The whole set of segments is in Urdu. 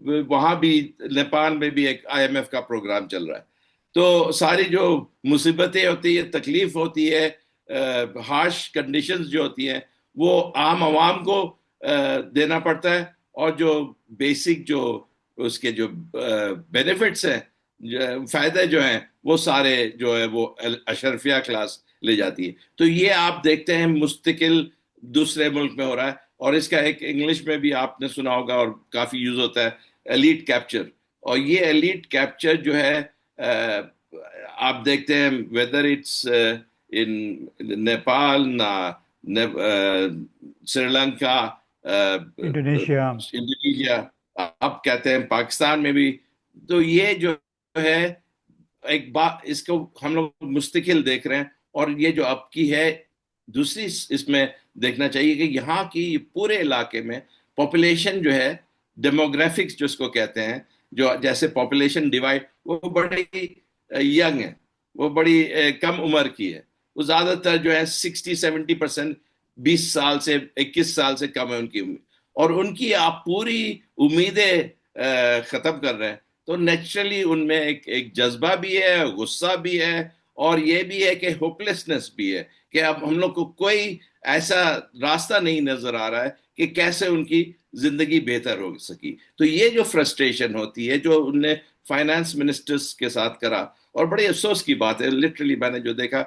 وہاں بھی نیپال میں بھی ایک IMF کا پروگرام چل رہا ہے. تو ساری جو مصیبتیں ہوتی ہے، تکلیف ہوتی ہے، ہارش کنڈیشنز جو ہوتی ہیں، وہ عام عوام کو دینا پڑتا ہے. اور جو بیسک جو اس کے جو بینیفٹس ہیں، فائدے جو ہیں، وہ سارے جو ہے وہ اشرفیہ کلاس لے جاتی ہے. تو یہ آپ دیکھتے ہیں مستقل دوسرے ملک میں ہو رہا ہے. اور اس کا ایک انگلش میں بھی آپ نے سنا ہوگا اور کافی یوز ہوتا ہے، ایلیٹ کیپچر. اور یہ ایلیٹ کیپچر جو ہے آپ دیکھتے ہیں whether it's in Nepal, Sri Lanka, Indonesia. Indonesia, آپ کہتے ہیں پاکستان میں بھی. تو یہ جو ہے ایک بات، اس کو ہم لوگ مستقل دیکھ رہے ہیں. اور یہ جو اب کی ہے دوسری اس میں دیکھنا چاہیے کہ یہاں کی پورے علاقے میں پاپولیشن جو ہے، ڈیموگرافکس جو اس کو کہتے ہیں، جو جیسے پاپولیشن ڈیوائڈ، وہ بڑی ینگ ہے، وہ بڑی کم عمر کی ہے. وہ زیادہ تر جو ہے 60-70%، 20 سال سے 21 سال سے کم ہے ان کی عمر. اور ان کی آپ پوری امیدیں ختم کر رہے ہیں. تو نیچرلی ان میں ایک جذبہ بھی ہے، غصہ بھی ہے، اور یہ بھی ہے کہ ہوپلیسنس بھی ہے کہ اب ہم لوگ کو کوئی ایسا راستہ نہیں نظر آ رہا ہے کہ کیسے ان کی زندگی بہتر ہو سکی. تو یہ جو فرسٹریشن ہوتی ہے جو ان نے فائنانس منسٹرز کے ساتھ کرا، اور بڑے افسوس کی بات ہے، لٹرلی میں نے جو دیکھا،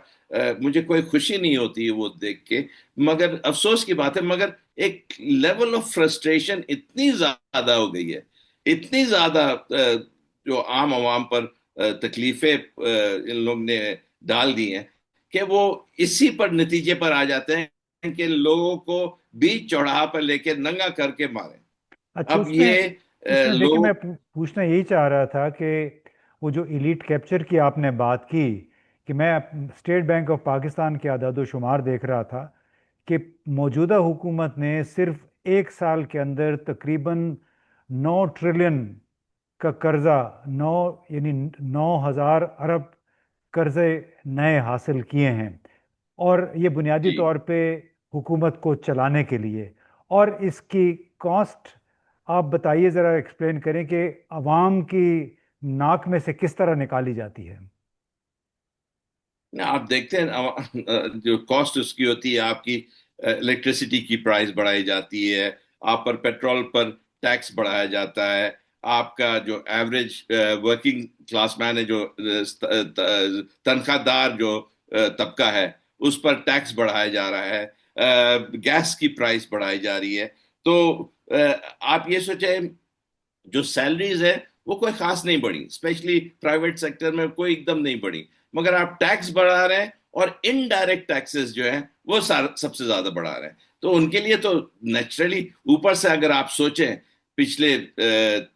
مجھے کوئی خوشی نہیں ہوتی ہے وہ دیکھ کے، مگر افسوس کی بات ہے. مگر ایک لیول آف فرسٹریشن اتنی زیادہ ہو گئی ہے، اتنی زیادہ جو عام عوام پر تکلیفیں ان لوگ نے ڈال دی ہیں کہ وہ اسی پر نتیجے پر آ جاتے ہیں کہ لوگوں کو بیچ چوراہا پر لے کے ننگا کر کے مارے. اچھا، اب اس میں یہ اس میں دیکھیں، لوگ. میں پوچھنا یہی چاہ رہا تھا کہ وہ جو ایلیٹ کیپچر کی آپ نے بات کی، کہ میں اسٹیٹ بینک آف پاکستان کے اعداد و شمار دیکھ رہا تھا کہ موجودہ حکومت نے صرف 1 سال کے اندر تقریباً 9 ٹریلین کا قرضہ، یعنی 9,000 ارب قرضے نئے حاصل کیے ہیں. اور یہ بنیادی جی. طور پہ حکومت کو چلانے کے لیے. اور اس کی کاسٹ آپ بتائیے، ذرا ایکسپلین کریں کہ عوام کی ناک میں سے کس طرح نکالی جاتی ہے. آپ دیکھتے ہیں جو کاسٹ اس کی ہوتی ہے، آپ کی الیکٹریسٹی کی پرائس بڑھائی جاتی ہے، آپ پر پیٹرول پر ٹیکس بڑھایا جاتا ہے، آپ کا جو ایوریج ورکنگ کلاس مین ہے، جو تنخواہ دار جو طبقہ ہے، اس پر ٹیکس بڑھایا جا رہا ہے، گیس کی پرائس بڑھائی جا رہی ہے. تو آپ یہ سوچیں، جو سیلریز ہے وہ کوئی خاص نہیں بڑھی، اسپیشلی پرائیویٹ سیکٹر میں کوئی ایک دم نہیں بڑھی، مگر آپ ٹیکس بڑھا رہے ہیں. اور انڈائریکٹ ٹیکسز جو ہیں وہ سب سے زیادہ بڑھا رہے ہیں. تو ان کے لیے تو نیچرلی اوپر سے اگر آپ سوچیں پچھلے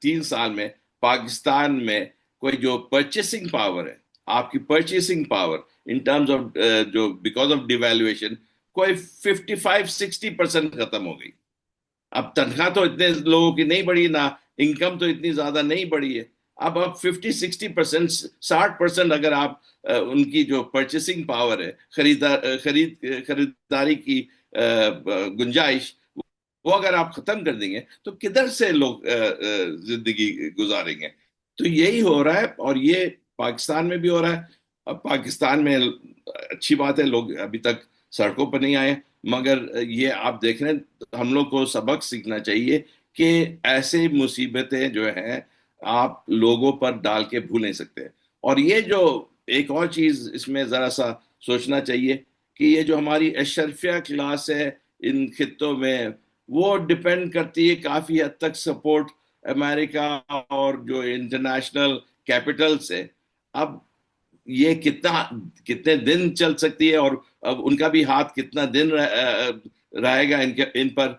3 سال میں پاکستان میں کوئی جو پرچیسنگ پاور ہے، آپ کی purchasing power in terms of جو بیکاز آف ڈیویلویشن کوئی 55-60% ختم ہو گئی. اب تنخواہ تو اتنے لوگوں کی نہیں بڑھی، نہ انکم تو اتنی زیادہ نہیں بڑھی ہے. اب 50-60%، 60% اگر آپ ان کی جو پرچیسنگ پاور ہے، خریداری کی گنجائش، وہ اگر آپ ختم کر دیں گے تو کدھر سے لوگ زندگی گزاریں گے. تو یہی ہو رہا ہے، اور یہ پاکستان میں بھی ہو رہا ہے. اب پاکستان میں اچھی بات ہے لوگ ابھی تک سڑکوں پر نہیں آئے، مگر یہ آپ دیکھ رہے ہیں ہم لوگ کو سبق سیکھنا چاہیے کہ ایسے مصیبتیں جو ہیں آپ لوگوں پر ڈال کے بھول نہیں سکتے. اور یہ جو ایک اور چیز اس میں ذرا سا سوچنا چاہیے کہ یہ جو ہماری اشرفیہ کلاس ہے ان خطوں میں، وہ ڈپینڈ کرتی ہے کافی حد تک سپورٹ امریکہ اور جو انٹرنیشنل کیپٹل سے. اب یہ کتنے دن چل سکتی ہے، اور اب ان کا بھی ہاتھ کتنا دن رہے گا ان پر،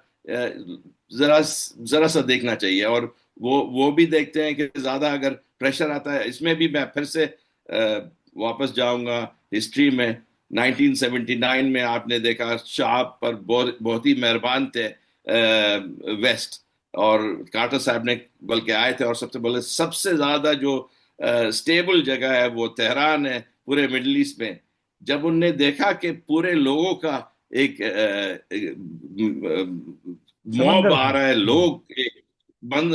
ذرا ذرا سا دیکھنا چاہیے. اور وہ بھی دیکھتے ہیں کہ زیادہ اگر پریشر آتا ہے، اس میں بھی میں پھر سے واپس جاؤں گا ہسٹری میں. 1979 میں آپ نے دیکھا شاہ پر بہت ہی مہربان تھے ویسٹ، اور کارٹر صاحب نے بلکہ آئے تھے، اور سب سے زیادہ جو اسٹیبل جگہ ہے وہ تہران ہے پورے مڈل ایسٹ میں. جب ان نے دیکھا کہ پورے لوگوں کا ایک موب سمندر آ تھا. رہا ہے، لوگ بند،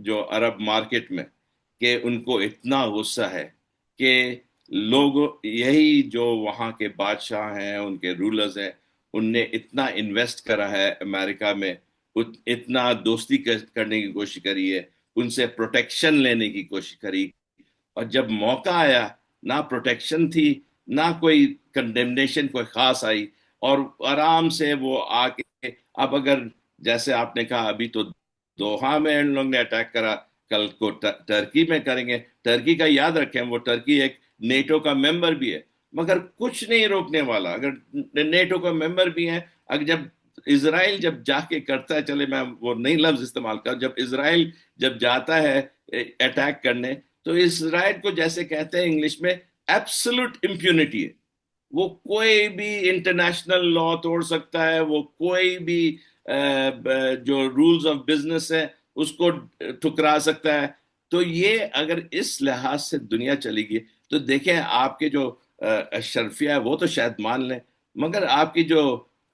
جو عرب مارکیٹ میں کہ ان کو اتنا غصہ ہے کہ لوگ یہی جو وہاں کے بادشاہ ہیں ان کے رولرز ہیں ان نے اتنا انویسٹ کرا ہے امریکہ میں، اتنا دوستی کرنے کی کوشش کری ہے، ان سے پروٹیکشن لینے کی کوشش کری، اور جب موقع آیا نہ پروٹیکشن تھی نہ کوئی کنڈیمنیشن کوئی خاص آئی، اور آرام سے وہ آ کے اب اگر جیسے آپ نے کہا ابھی تو دوحہ میں ان لوگ نے اٹیک کرا، کل کو ٹرکی میں کریں گے۔ ٹرکی کا یاد رکھیں وہ ٹرکی ایک نیٹو کا ممبر بھی ہے، مگر کچھ نہیں روکنے والا، اگر نیٹو کا ممبر بھی ہے، اگر جب اسرائیل جب جا کے کرتا ہے، چلے میں وہ نئی لفظ استعمال کر، جب اسرائیل جب جاتا ہے اٹیک کرنے، تو اسرائیل کو جیسے کہتے ہیں انگلش میں ایبسولوٹ امپیونٹی ہے، وہ کوئی بھی انٹرنیشنل لا توڑ سکتا ہے، وہ کوئی بھی جو رولز آف بزنس ہے اس کو ٹھکرا سکتا ہے۔ تو یہ اگر اس لحاظ سے دنیا چلے گی تو دیکھیں آپ کے جو اشرفیہ ہے وہ تو شاید مان لیں، مگر آپ کی جو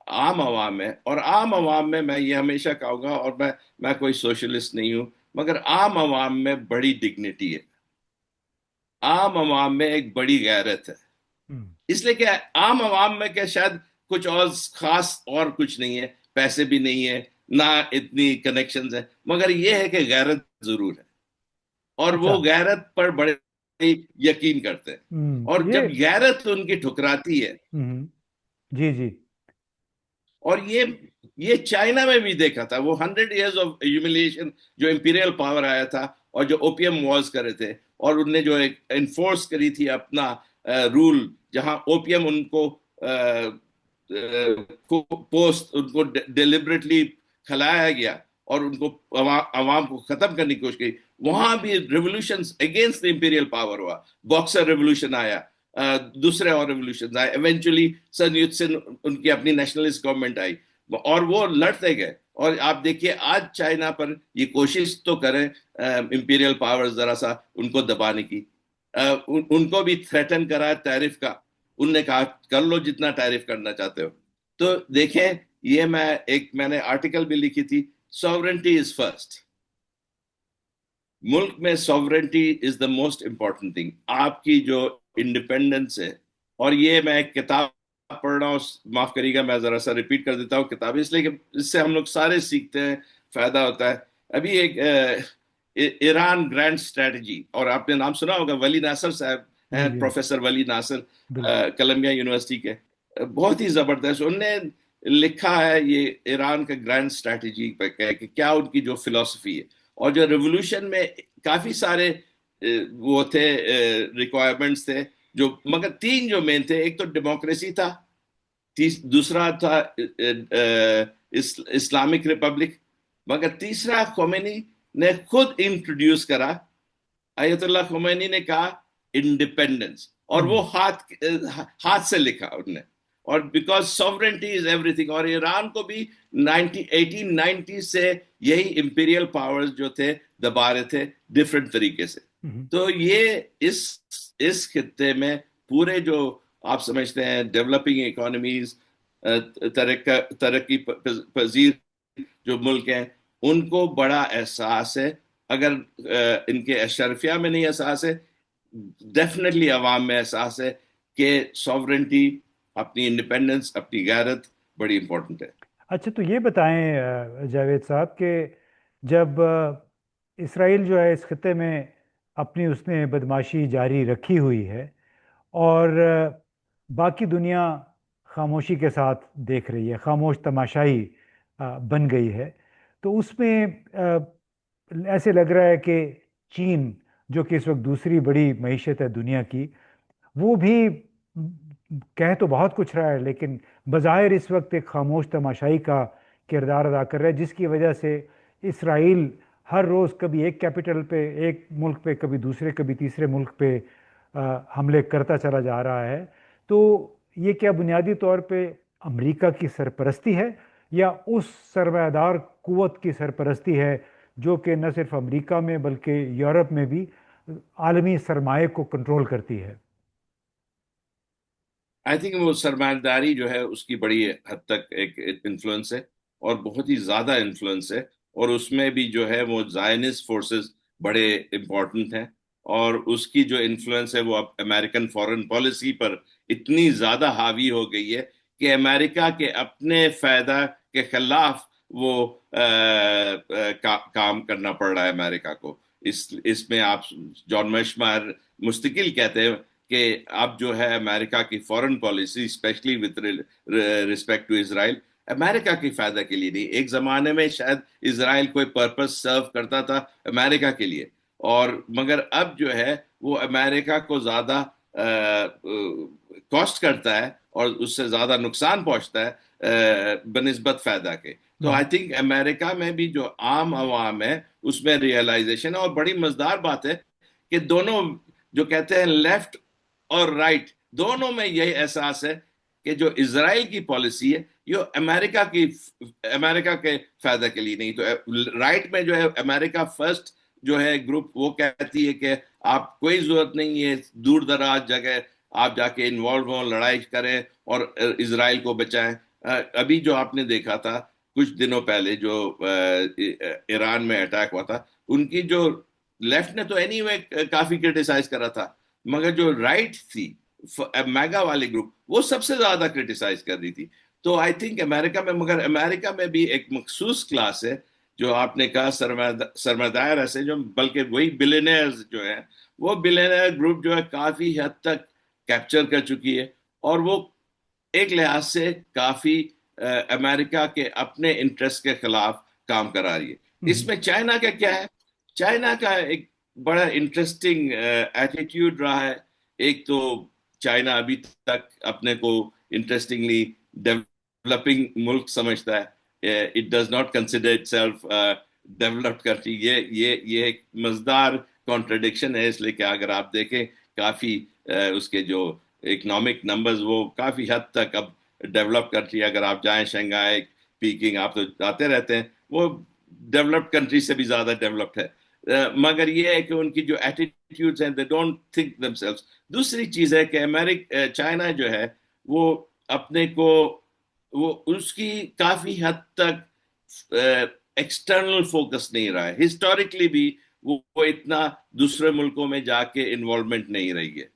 عام عوام ہے، اور عام عوام میں یہ ہمیشہ کہوں گا، اور میں کوئی سوشلسٹ نہیں ہوں، مگر عام عوام میں بڑی ڈگنیٹی ہے، عام عوام میں ایک بڑی غیرت ہے، ہم، اس لیے کہ عام عوام میں کہ شاید کچھ اور خاص اور کچھ نہیں ہے، پیسے بھی نہیں ہے، نہ اتنی کنیکشنز ہیں، مگر یہ ہے کہ غیرت ضرور ہے، اور اچھا، وہ غیرت پر بڑے یقین کرتے ہیں، اور یہ، جب غیرت ان کی ٹھکراتی ہے، ہم، جی جی، اور یہ چائنا میں بھی دیکھا تھا، وہ 100 ایئرز آف ہیوملیشن جو امپیریل پاور آیا تھا اور جو اوپیم وارز کرے تھے، اور ان نے جو ایک انفورس کری تھی اپنا رول، جہاں اوپیم ان کو پوسٹ ان کو ڈیلیبریٹلی کھلایا گیا اور ان کو عوام کو ختم کرنے کی کوشش کی، وہاں بھی ریولوشن اگینسٹ امپیریل پاور ہوا، باکسر ریولوشن آیا، دوسرے اور ریولوشن آئے، ایونچولی سن یوت سن ان کی اپنی نیشنلسٹ گورنمنٹ آئی، اور وہ لڑتے گئے، اور آپ دیکھیے آج چائنا پر یہ کوشش تو کریں امپیریل پاور ذرا سا ان کو دبانے کی، ان کو بھی تھریٹن کرا ٹیرف کا، ان نے کہا کر لو جتنا ٹیرف کرنا چاہتے ہو۔ تو دیکھیں یہ میں نے آرٹیکل بھی لکھی تھی، سوورنٹی از فرسٹ، ملک میں sovereignty is the most important thing, آپ کی جو انڈیپینڈنس ہے، اور یہ میں ایک کتاب پڑھ رہا ہوں، معاف کریے گا میں ذرا سا ریپیٹ کر دیتا ہوں کتاب، اس لیے کہ اس سے ہم لوگ سارے سیکھتے ہیں، فائدہ ہوتا ہے۔ ابھی ایک ایران گرینڈ اسٹریٹجی، اور آپ نے نام سنا ہوگا، ولی ناصر صاحب ہیں، جی جی، پروفیسر ولی ناصر، بالکل، کولمبیا یونیورسٹی کے، بہت ہی زبردست ان نے لکھا ہے یہ ایران کا گرینڈ اسٹریٹجی پہ کہ کیا ان کی جو فلسفی ہے، اور جو ریولوشن میں کافی سارے وہ تھے ریکوائرمنٹس تھے، جو مگر تین جو مین تھے، ایک تو ڈیموکریسی تھا، دوسرا تھا اسلامک ریپبلک، مگر تیسرا خمینی نے خود انٹروڈیوس کرا، آیت اللہ خمینی نے کہا انڈیپینڈنس، اور ہم، وہ ہاتھ سے لکھا انہوں نے، اور because sovereignty is every thing, اور ایران کو بھی 1890 سے یہی امپیریل پاورز جو تھے دبا رہے تھے ڈفرینٹ طریقے سے۔ ہم، تو یہ اس خطے میں پورے جو آپ سمجھتے ہیں ڈیولپنگ اکانومیز، ترقی پذیر جو ملک ہیں، ان کو بڑا احساس ہے، اگر ان کے اشرفیہ میں نہیں احساس ہے، ڈیفینیٹلی عوام میں احساس ہے کہ سوورنٹی، اپنی انڈیپینڈنس، اپنی غیرت بڑی امپورٹنٹ ہے۔ اچھا، تو یہ بتائیں جاوید صاحب کہ جب اسرائیل جو ہے اس خطے میں اپنی اس نے بدماشی جاری رکھی ہوئی ہے، اور باقی دنیا خاموشی کے ساتھ دیکھ رہی ہے، خاموش تماشائی بن گئی ہے، تو اس میں ایسے لگ رہا ہے کہ چین، جو کہ اس وقت دوسری بڑی معیشت ہے دنیا کی، وہ بھی کہہ تو بہت کچھ رہا ہے، لیکن بظاہر اس وقت ایک خاموش تماشائی کا کردار ادا کر رہا ہے، جس کی وجہ سے اسرائیل ہر روز کبھی ایک کیپٹل پہ، ایک ملک پہ، کبھی دوسرے، کبھی تیسرے ملک پہ حملے کرتا چلا جا رہا ہے۔ تو یہ کیا بنیادی طور پہ امریکہ کی سرپرستی ہے، یا اس سرمایہ دار قوت کی سرپرستی ہے جو کہ نہ صرف امریکہ میں بلکہ یورپ میں بھی عالمی سرمایہ کو کنٹرول کرتی ہے؟ آئی تھنک وہ سرمایہ داری جو ہے اس کی بڑی حد تک ایک انفلوئنس ہے، اور بہت ہی زیادہ انفلوئنس ہے، اور اس میں بھی جو ہے وہ زائنسٹ فورسز بڑے امپورٹنٹ ہیں، اور اس کی جو انفلوئنس ہے وہ اب امریکن فورن پالیسی پر اتنی زیادہ حاوی ہو گئی ہے کہ امریکہ کے اپنے فائدہ کے خلاف وہ کام کرنا پڑ رہا ہے امریکہ کو۔ اس میں آپ جان میشمار مستقل کہتے ہیں کہ اب جو ہے امریکہ کی foreign policy specially with respect to Israel امریکہ کی فائدہ کے لیے نہیں۔ ایک زمانے میں شاید اسرائیل کوئی پرپس سرو کرتا تھا امریکہ کے لیے، اور مگر اب جو ہے وہ امریکہ کو زیادہ کاسٹ کرتا ہے اور اس سے زیادہ نقصان پہنچتا ہے بنسبت فائدہ کے۔ تو ہوں، آئی تھنک امریکہ میں بھی جو عام عوام ہے اس میں ریئلائزیشن ہے، اور بڑی مزدار بات ہے کہ دونوں جو کہتے ہیں لیفٹ اور رائٹ دونوں میں یہی احساس ہے کہ جو اسرائیل کی پالیسی ہے یہ امریکہ کے فائدہ کے لیے نہیں۔ تو رائٹ میں جو ہے امریکہ فرسٹ جو ہے گروپ وہ کہتی ہے کہ آپ کوئی ضرورت نہیں ہے دور دراز جگہ آپ جا کے انوالو ہوں، لڑائی کریں اور اسرائیل کو بچائیں۔ ابھی جو آپ نے دیکھا تھا کچھ دنوں پہلے جو ایران میں اٹیک ہوا تھا، ان کی جو لیفٹ نے تو اینی وے کافی کرٹیسائز کرا تھا، مگر جو رائٹ تھی میگا والے گروپ وہ سب سے زیادہ کرٹیسائز کر رہی تھی۔ تو آئی تھنک امریکہ میں، مگر امریکہ میں بھی ایک مخصوص کلاس ہے جو آپ نے کہا سرمایہ دار ایسے جو، بلکہ وہی بلینئرز جو ہیں، وہ بلینئر گروپ جو ہے کافی حد تک کیپچر کر چکی ہے، اور وہ ایک لحاظ سے کافی امریکہ کے اپنے انٹرسٹ کے خلاف کام کرا رہی ہے۔ اس ہوں، میں چائنا کا کیا ہے؟ چائنا کا ایک بڑا انٹرسٹنگ ایٹیٹیوڈ رہا ہے۔ ایک تو چائنا ابھی تک اپنے کو انٹرسٹنگلی ڈیولپنگ ملک سمجھتا ہے، it does not consider it self developed country. یہ ایک مزدار کانٹرڈکشن ہے، اس لیے کہ اگر آپ دیکھیں کافی اس کے جو اکنامک نمبرز وہ کافی حد تک اب ڈیولپ کنٹری، اگر آپ جائیں شنگھائی پیکنگ آپ تو جاتے رہتے ہیں، وہ ڈیولپڈ کنٹری سے بھی زیادہ ڈیولپڈ ہے۔ مگر یہ ہے کہ ان کی جو ایٹیٹیوڈز ہیں دے ڈونٹ تھنک دم سیلفز۔ دوسری چیز ہے کہ چائنا جو ہے وہ اپنے کو، وہ اس کی کافی حد تک ایکسٹرنل فوکس نہیں رہا ہے، ہسٹوریکلی بھی وہ اتنا دوسرے ملکوں میں جا کے انوالومنٹ نہیں رہی ہے۔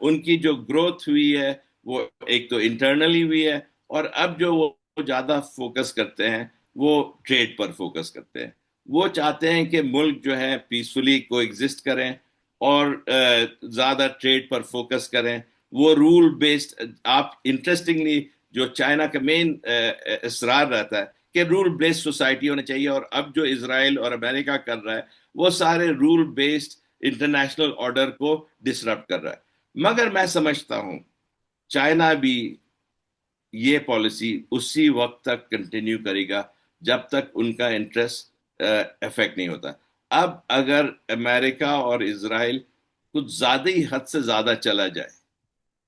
ان کی جو گروتھ ہوئی ہے وہ ایک تو انٹرنلی ہوئی ہے، اور اب جو وہ زیادہ فوکس کرتے ہیں وہ ٹریڈ پر فوکس کرتے ہیں۔ وہ چاہتے ہیں کہ ملک جو ہے پیسفلی کو ایگزسٹ کریں اور زیادہ ٹریڈ پر فوکس کریں۔ وہ رول بیسڈ، آپ انٹرسٹنگلی جو چائنا کا مین اصرار رہتا ہے کہ رول بیسڈ سوسائٹی ہونی چاہیے، اور اب جو اسرائیل اور امریکہ کر رہا ہے وہ سارے رول بیسڈ انٹرنیشنل آرڈر کو ڈسرپٹ کر رہا ہے۔ مگر میں سمجھتا ہوں چائنا بھی یہ پالیسی اسی وقت تک کنٹینیو کرے گا جب تک ان کا انٹرسٹ افیکٹ نہیں ہوتا۔ اب اگر امریکہ اور اسرائیل کچھ زیادہ ہی حد سے زیادہ چلا جائے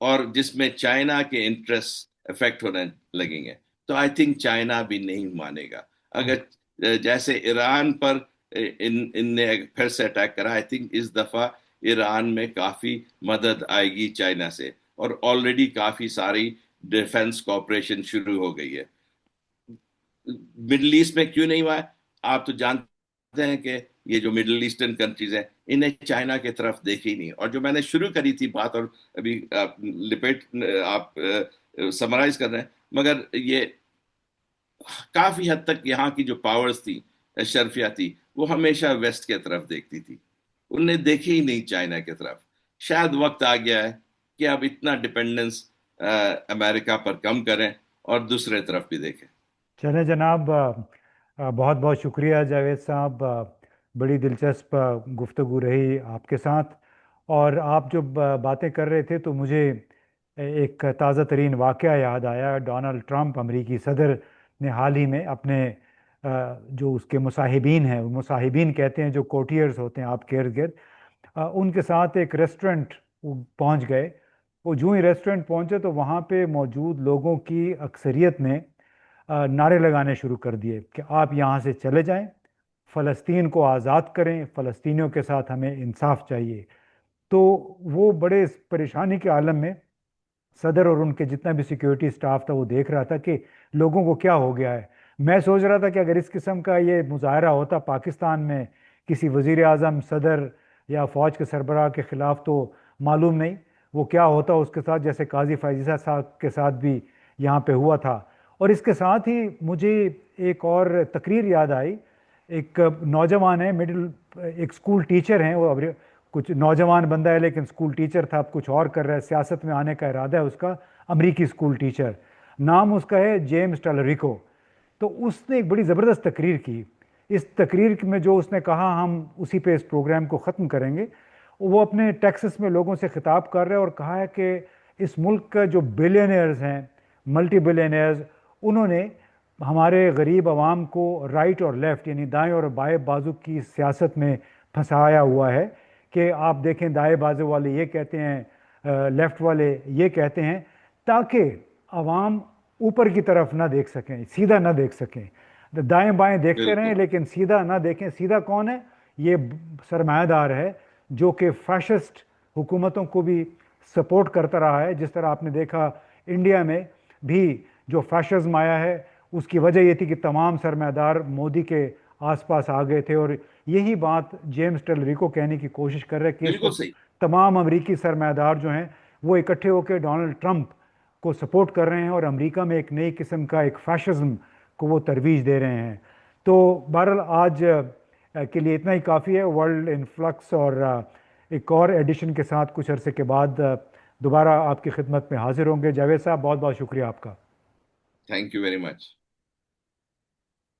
اور جس میں چائنا کے انٹرسٹ افیکٹ ہونے لگیں گے، تو آئی تھنک چائنا بھی نہیں مانے گا۔ اگر جیسے ایران پر ان نے پھر سے اٹیک کرا، آئی تھنک اس دفعہ ایران میں کافی مدد آئے گی چائنا سے، اور آلریڈی کافی ساری ڈیفنس کوآپریشن شروع ہو گئی ہے۔ مڈل ایسٹ میں کیوں نہیں ہوا ہے؟ آپ تو جانتے ہیں کہ یہ جو مڈل ایسٹرن کنٹریز ہیں انہیں چائنا کی طرف دیکھی ہی نہیں، اور جو میں نے شروع کری تھی بات، اور ابھی آپ سمرائز کر رہے ہیں، مگر یہ کافی حد تک یہاں کی جو پاورز تھی، اشرفیہ تھی، وہ ہمیشہ ویسٹ کی طرف دیکھتی تھی، انہوں نے دیکھی ہی نہیں چائنا کی طرف۔ شاید وقت آ گیا ہے کہ اب اتنا ڈپینڈنس امریکہ پر کم کریں اور دوسرے طرف بھی دیکھیں۔ چلیں جناب، بہت بہت شکریہ جاوید صاحب، بڑی دلچسپ گفتگو رہی آپ کے ساتھ۔ اور آپ جو باتیں کر رہے تھے تو مجھے ایک تازہ ترین واقعہ یاد آیا۔ ڈونلڈ ٹرمپ امریکی صدر نے حال ہی میں اپنے جو اس کے مصاحبین ہیں، مصاحبین کہتے ہیں جو کوٹیئرز ہوتے ہیں آپ کے ارد گرد، ان کے ساتھ ایک ریسٹورنٹ پہنچ گئے۔ وہ جو ہی ریسٹورنٹ پہنچے تو وہاں پہ موجود لوگوں کی اکثریت نے نعرے لگانے شروع کر دیے کہ آپ یہاں سے چلے جائیں، فلسطین کو آزاد کریں، فلسطینیوں کے ساتھ ہمیں انصاف چاہیے۔ تو وہ بڑے پریشانی کے عالم میں صدر اور ان کے جتنا بھی سیکیورٹی سٹاف تھا وہ دیکھ رہا تھا کہ لوگوں کو کیا ہو گیا ہے۔ میں سوچ رہا تھا کہ اگر اس قسم کا یہ مظاہرہ ہوتا پاکستان میں کسی وزیر اعظم، صدر یا فوج کے سربراہ کے خلاف، تو معلوم نہیں وہ کیا ہوتا اس کے ساتھ، جیسے قاضی فائزہ صاحب کے ساتھ بھی یہاں پہ ہوا تھا۔ اور اس کے ساتھ ہی مجھے ایک اور تقریر یاد آئی۔ ایک نوجوان ہے، ایک اسکول ٹیچر ہیں وہ، اب کچھ نوجوان بندہ ہے لیکن اسکول ٹیچر تھا، اب کچھ اور کر رہا ہے، سیاست میں آنے کا ارادہ ہے اس کا، امریکی اسکول ٹیچر، نام اس کا ہے جیمز ٹالریکو۔ تو اس نے ایک بڑی زبردست تقریر کی۔ اس تقریر میں جو اس نے کہا، ہم اسی پہ اس پروگرام کو ختم کریں گے۔ وہ اپنے ٹیکسس میں لوگوں سے خطاب کر رہے اور کہا ہے کہ اس ملک کا جو بلینئرز ہیں، ملٹی بلینئرز، انہوں نے ہمارے غریب عوام کو رائٹ اور لیفٹ، یعنی دائیں اور بائیں بازو کی سیاست میں پھنسایا ہوا ہے، کہ آپ دیکھیں دائیں بازو والے یہ کہتے ہیں، لیفٹ والے یہ کہتے ہیں، تاکہ عوام اوپر کی طرف نہ دیکھ سکیں، سیدھا نہ دیکھ سکیں، دائیں بائیں دیکھتے رہیں بالکل لیکن سیدھا نہ دیکھیں۔ سیدھا کون ہے؟ یہ سرمایہ دار ہے، جو کہ فیشسٹ حکومتوں کو بھی سپورٹ کرتا رہا ہے۔ جس طرح آپ نے دیکھا انڈیا میں بھی جو فیشزم آیا ہے، اس کی وجہ یہ تھی کہ تمام سرمایہ دار مودی کے آس پاس آ گئے تھے۔ اور یہی بات جیمز ٹلریکو کہنے کی کوشش کر رہے کہ اس بالکل وقت صحیح. تمام امریکی سرمایہ دار جو ہیں وہ اکٹھے ہو کے ڈونلڈ ٹرمپ کو سپورٹ کر رہے ہیں، اور امریکہ میں ایک نئی قسم کا ایک فیشزم کو وہ ترویج دے رہے ہیں۔ تو بہرحال آج کے لیے اتنا ہی کافی ہے۔ ورلڈ ان فلکس اور ایک اور ایڈیشن کے ساتھ کچھ عرصے کے بعد دوبارہ آپ کی خدمت میں حاضر ہوں گے۔ جاوید صاحب، بہت بہت شکریہ آپ کا۔ Thank you very much.